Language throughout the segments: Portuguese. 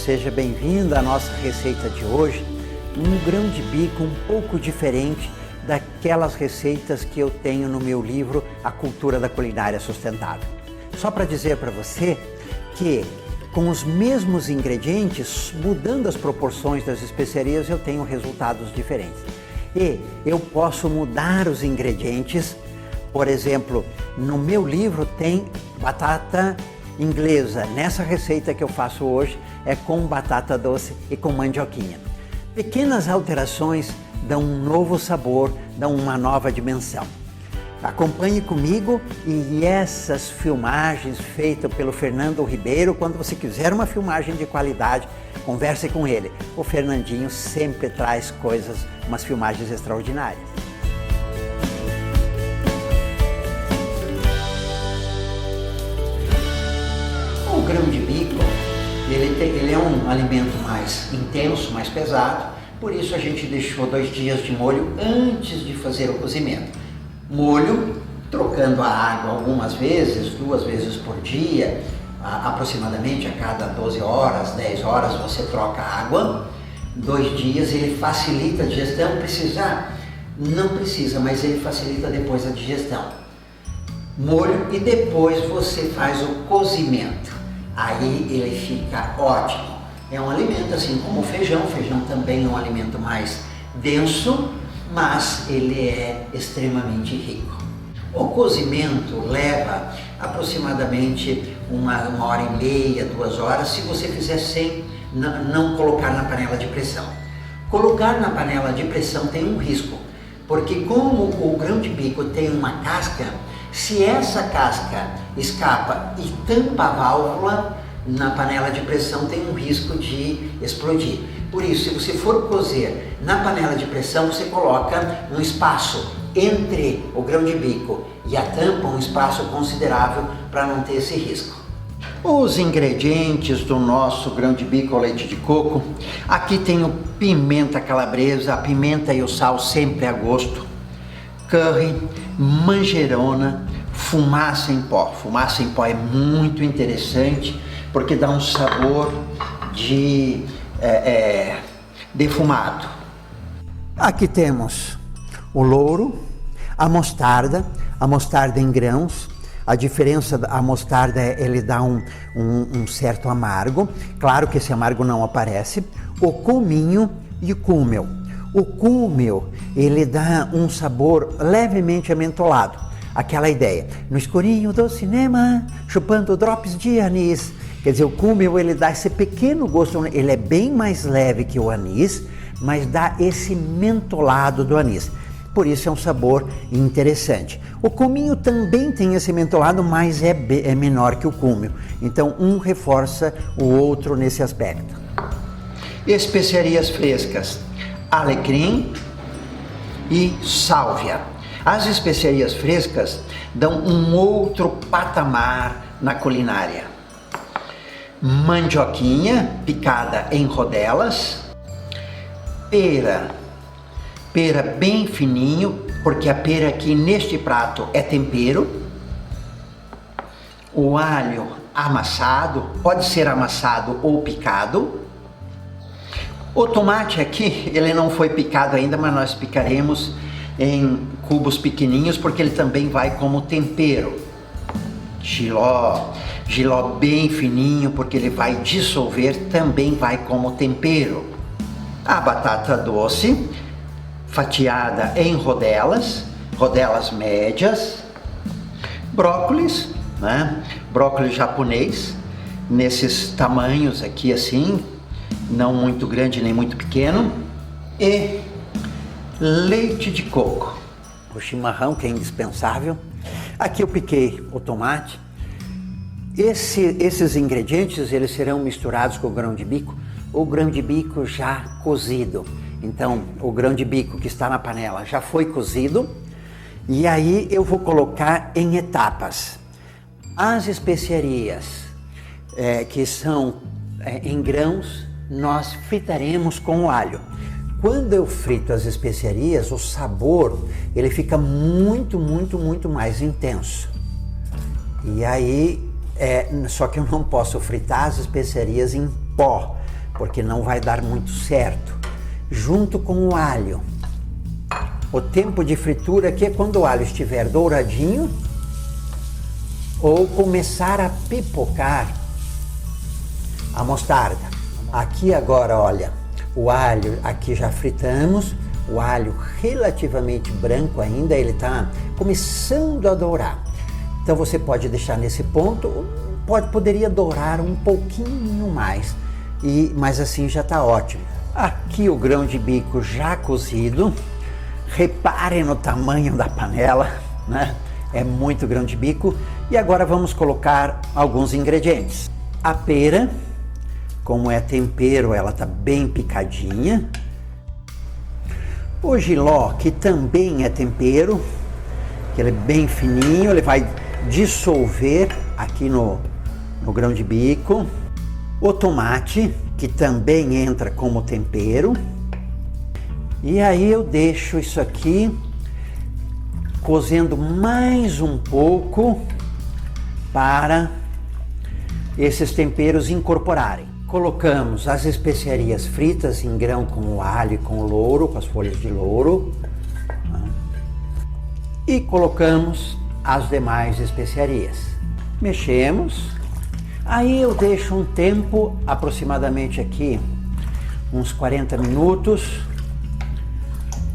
Seja bem-vindo à nossa receita de hoje, um grão de bico um pouco diferente daquelas receitas que eu tenho no meu livro A Cultura da Culinária Sustentável. Só para dizer para você que com os mesmos ingredientes, mudando as proporções das especiarias, eu tenho resultados diferentes. E eu posso mudar os ingredientes. Por exemplo, no meu livro tem batata inglesa. Nessa receita que eu faço hoje é com batata doce e com mandioquinha. Pequenas alterações dão um novo sabor, dão uma nova dimensão. Acompanhe comigo e essas filmagens feitas pelo Fernando Ribeiro. Quando você quiser uma filmagem de qualidade, converse com ele. O Fernandinho sempre traz umas filmagens extraordinárias. O grão de bico, ele é um alimento mais intenso, mais pesado, por isso a gente deixou 2 dias de molho antes de fazer o cozimento. Molho, trocando a água algumas vezes, 2 vezes por dia, aproximadamente a cada 12 horas, 10 horas você troca a água. 2 dias ele facilita a digestão, não precisa, mas ele facilita depois a digestão. Molho e depois você faz o cozimento. Aí ele fica ótimo. É um alimento assim como o feijão também é um alimento mais denso, mas ele é extremamente rico. O cozimento leva aproximadamente 1h30, 2 horas, se você fizer sem não colocar na panela de pressão. Colocar na panela de pressão tem um risco, porque como o grão de bico tem uma casca, se essa casca escapa e tampa a válvula, na panela de pressão tem um risco de explodir. Por isso, se você for cozer na panela de pressão, você coloca um espaço entre o grão de bico e a tampa, um espaço considerável para não ter esse risco. Os ingredientes do nosso grão de bico ao leite de coco. Aqui tem o pimenta calabresa, a pimenta e o sal sempre a gosto. Curry, manjerona, fumaça em pó. Fumaça em pó é muito interessante porque dá um sabor de defumado. Aqui temos o louro, a mostarda em grãos. A diferença da mostarda ele dá um certo amargo. Claro que esse amargo não aparece. O cominho e o cúmel. O cúmel ele dá um sabor levemente amentolado. Aquela ideia, no escurinho do cinema, chupando drops de anis. Quer dizer, o cúmel ele dá esse pequeno gosto, ele é bem mais leve que o anis, mas dá esse mentolado do anis. Por isso é um sabor interessante. O cominho também tem esse mentolado, mas é menor que o cúmel. Então um reforça o outro nesse aspecto. Especiarias frescas, alecrim e sálvia. As especiarias frescas dão um outro patamar na culinária. Mandioquinha picada em rodelas, pera bem fininho, porque a pera aqui neste prato é tempero. O alho amassado, pode ser amassado ou picado. O tomate aqui, ele não foi picado ainda, mas nós picaremos em cubos pequenininhos, porque ele também vai como tempero. Jiló bem fininho, porque ele vai dissolver, também vai como tempero. A batata doce, fatiada em rodelas médias. Brócolis, né? Brócolis japonês, nesses tamanhos aqui assim, não muito grande nem muito pequeno. E leite de coco. O chimarrão, que é indispensável. Aqui eu piquei o tomate. Esses ingredientes eles serão misturados com o grão de bico, o grão de bico já cozido. Então o grão de bico que está na panela já foi cozido e aí eu vou colocar em etapas. As especiarias que são em grãos, nós fritaremos com o alho. Quando eu frito as especiarias, o sabor ele fica muito mais intenso. E aí, só que eu não posso fritar as especiarias em pó, porque não vai dar muito certo. Junto com o alho. O tempo de fritura aqui é quando o alho estiver douradinho ou começar a pipocar a mostarda. Aqui agora, olha, o alho aqui já fritamos, o alho relativamente branco ainda, ele está começando a dourar. Então você pode deixar nesse ponto, poderia dourar um pouquinho mais, mas assim já está ótimo. Aqui o grão de bico já cozido. Reparem no tamanho da panela, né? É muito grão de bico. E agora vamos colocar alguns ingredientes. A pera, como é tempero, ela está bem picadinha. O jiló, que também é tempero, que ele é bem fininho, ele vai dissolver aqui no grão de bico. O tomate, que também entra como tempero. E aí eu deixo isso aqui cozendo mais um pouco para esses temperos incorporarem. Colocamos as especiarias fritas em grão com o alho e com o louro, com as folhas de louro. E colocamos as demais especiarias. Mexemos. Aí eu deixo um tempo, aproximadamente aqui, uns 40 minutos,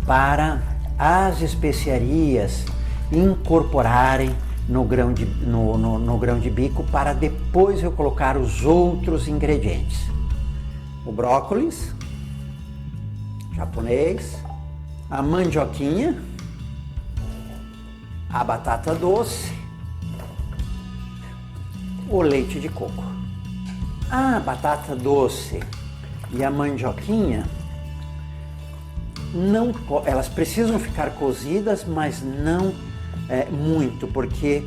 para as especiarias incorporarem no grão de bico, para depois eu colocar os outros ingredientes. O brócolis japonês, a mandioquinha, a batata doce, o leite de coco. A batata doce e a mandioquinha, elas precisam ficar cozidas, mas não muito, porque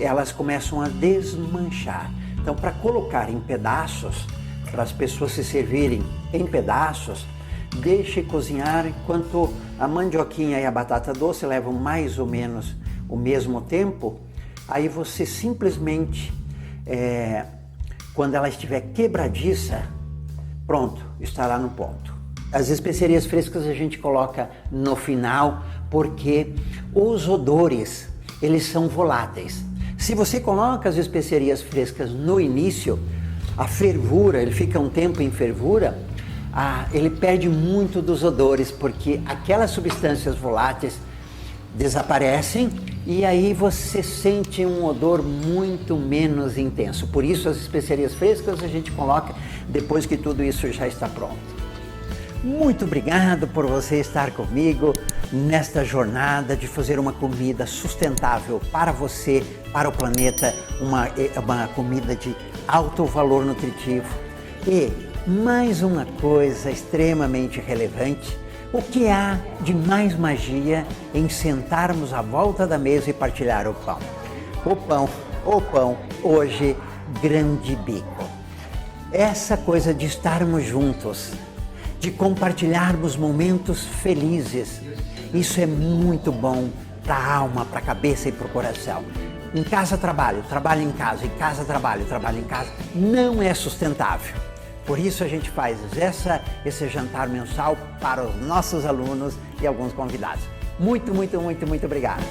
elas começam a desmanchar. Então, para colocar em pedaços, para as pessoas se servirem em pedaços, deixe cozinhar enquanto a mandioquinha e a batata doce levam mais ou menos o mesmo tempo. Aí você simplesmente, quando ela estiver quebradiça, pronto, estará no ponto. As especiarias frescas a gente coloca no final porque os odores, eles são voláteis. Se você coloca as especiarias frescas no início, a fervura, ele fica um tempo em fervura, ele perde muito dos odores, porque aquelas substâncias voláteis desaparecem e aí você sente um odor muito menos intenso. Por isso as especiarias frescas a gente coloca depois que tudo isso já está pronto. Muito obrigado por você estar comigo nesta jornada de fazer uma comida sustentável para você, para o planeta, uma comida de alto valor nutritivo. E mais uma coisa extremamente relevante: o que há de mais magia em sentarmos à volta da mesa e partilhar o pão? O pão, hoje, grão de bico. Essa coisa de estarmos juntos, de compartilharmos momentos felizes, isso é muito bom para a alma, para a cabeça e para o coração. Em casa trabalho em casa trabalho em casa, não é sustentável. Por isso a gente faz esse jantar mensal para os nossos alunos e alguns convidados. Muito obrigado.